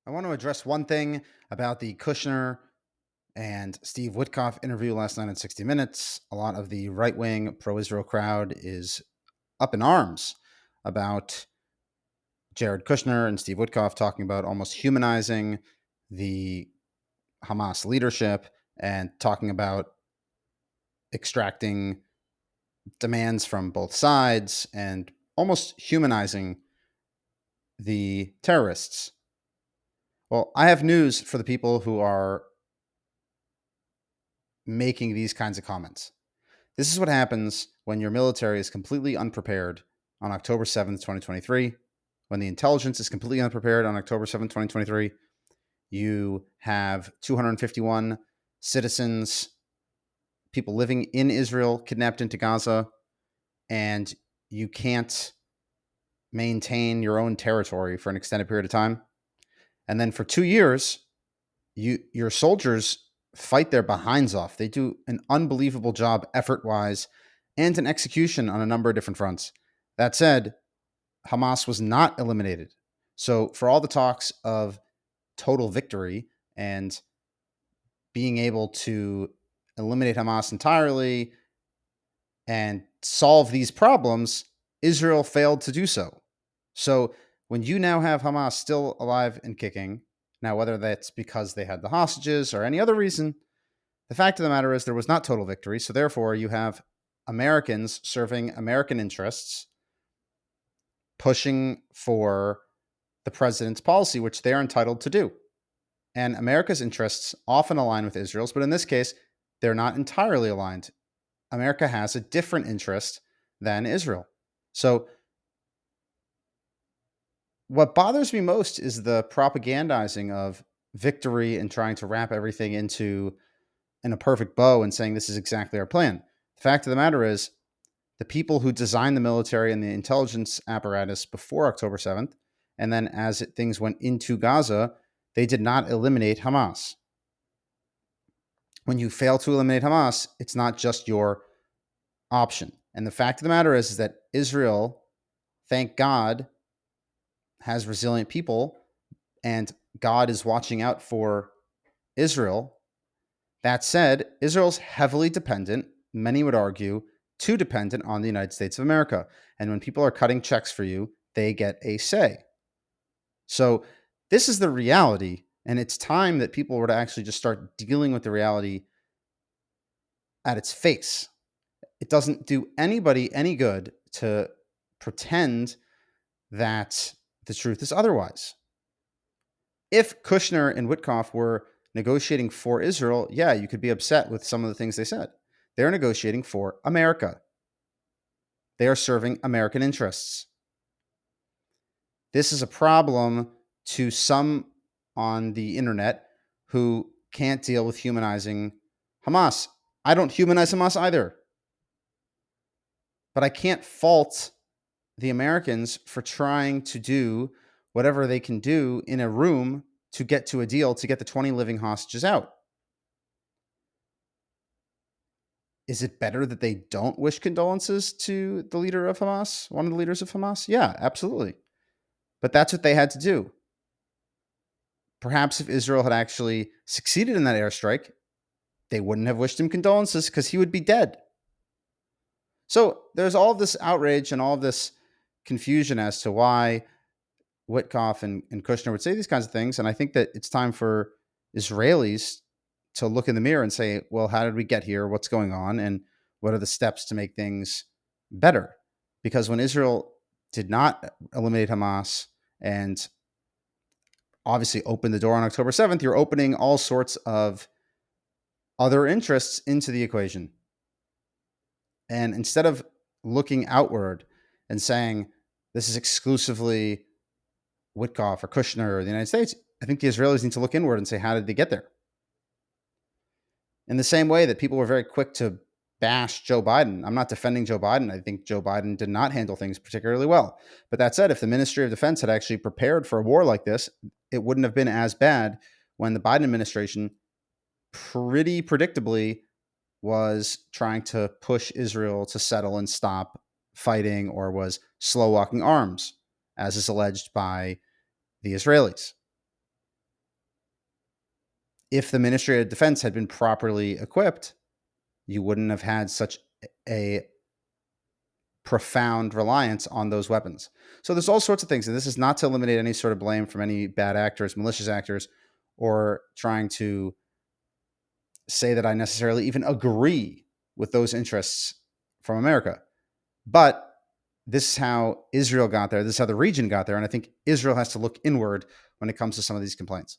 I want to address one thing about the Kushner and Steve Witkoff interview last night in 60 Minutes. A lot of the right wing pro Israel crowd is up in arms about Jared Kushner and Steve Witkoff talking about almost humanizing the Hamas leadership and talking about extracting demands from both sides and almost humanizing the terrorists. Well, I have news for the people who are making these kinds of comments. This is what happens when your military is completely unprepared on October 7th, 2023. When the intelligence is completely unprepared on October 7th, 2023, you have 251 citizens, people living in Israel, kidnapped into Gaza, and you can't maintain your own territory for an extended period of time. And then for 2 years, your soldiers fight their behinds off. They do an unbelievable job effort wise and an execution on a number of different fronts. That said, Hamas was not eliminated. So for all the talks of total victory and being able to eliminate Hamas entirely and solve these problems, Israel failed to do so. So when you now have Hamas still alive and kicking, now whether that's because they had the hostages or any other reason, the fact of the matter is there was not total victory. So therefore, you have Americans serving American interests, pushing for the president's policy, which they are entitled to do. And America's interests often align with Israel's, but in this case, they're not entirely aligned. America has a different interest than Israel. So what bothers me most is the propagandizing of victory and trying to wrap everything in a perfect bow and saying this is exactly our plan. The fact of the matter is, the people who designed the military and the intelligence apparatus before October 7th, and then as things went into Gaza, they did not eliminate Hamas. When you fail to eliminate Hamas, it's not just your option. And the fact of the matter is that Israel, thank God, has resilient people and God is watching out for Israel. That said, Israel's heavily dependent, many would argue, too dependent on the United States of America. And when people are cutting checks for you, they get a say. So this is the reality. And it's time that people were to actually just start dealing with the reality at its face. It doesn't do anybody any good to pretend that the truth is otherwise. If Kushner and Witkoff were negotiating for Israel, yeah, you could be upset with some of the things they said. They're negotiating for America. They are serving American interests. This is a problem to some on the internet who can't deal with humanizing Hamas. I don't humanize Hamas either. But I can't fault the Americans for trying to do whatever they can do in a room to get to a deal to get the 20 living hostages out. Is it better that they don't wish condolences to the leader of Hamas, one of the leaders of Hamas? Yeah, absolutely. But that's what they had to do. Perhaps if Israel had actually succeeded in that airstrike, they wouldn't have wished him condolences because he would be dead. So there's all of this outrage and all of this confusion as to why Witkoff and Kushner would say these kinds of things. And I think that it's time for Israelis to look in the mirror and say, well, how did we get here? What's going on? And what are the steps to make things better? Because when Israel did not eliminate Hamas and obviously opened the door on October 7th, you're opening all sorts of other interests into the equation. And instead of looking outward and saying, this is exclusively Witkoff or Kushner or the United States, I think the Israelis need to look inward and say, how did they get there? In the same way that people were very quick to bash Joe Biden. I'm not defending Joe Biden. I think Joe Biden did not handle things particularly well. But that said, if the Ministry of Defense had actually prepared for a war like this, it wouldn't have been as bad when the Biden administration pretty predictably was trying to push Israel to settle and stop fighting or was slow walking arms, as is alleged by the Israelis. if the Ministry of Defense had been properly equipped, you wouldn't have had such a profound reliance on those weapons. So there's all sorts of things, and this is not to eliminate any sort of blame from any bad actors, malicious actors, or trying to say that I necessarily even agree with those interests from America. But this is how Israel got there. This is how the region got there. And I think Israel has to look inward when it comes to some of these complaints.